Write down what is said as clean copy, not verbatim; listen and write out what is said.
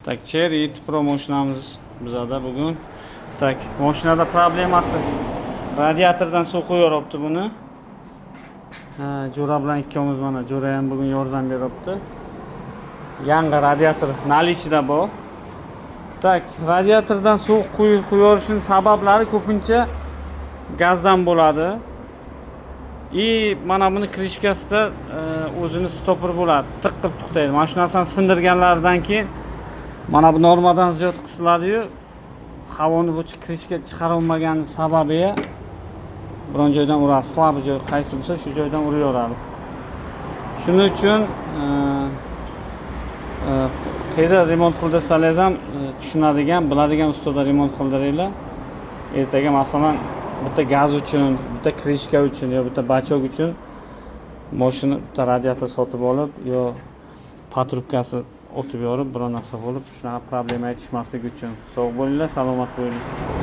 Tak, Cherry Pro mashinamiz bizada bugun. Tak, mashinada problemasi radiatordan suv quyapti buni. Jo'ra bilan ikkovimiz mana Jo'ra ham bugun yordam beryapti. Yangi radiator nalichida bu. Tak, radiatordan suv quyurishining sabablari ko'pincha gazdan bo'ladi. Mana buni krishkasida o'zini stopper bo'ladi. Tiq qilib to'xtaydi. Mana shu narsani sindirganlardan keyin mana bu normadan ziyod qisiladi-yu, havoni bu krishka chiqara olmagani sababi biron joydan uradi. Slab joy qaysi bo'lsa shu joydan uraveradi. Shuning uchun qayerda remont qildirsangiz ham tushunadigan, biladigan ustada remont qildiringlar. Ertaga masalan bitta gaz uchun, bitta krishka uchun yo bitta bachok uchun mashina bitta radiator sotib olib yo patrubkasi o'tib yorib biror narsa bo'lib shunaqa problemaga tushmaslik uchun. Sog' bo'linglar, salomat bo'ling.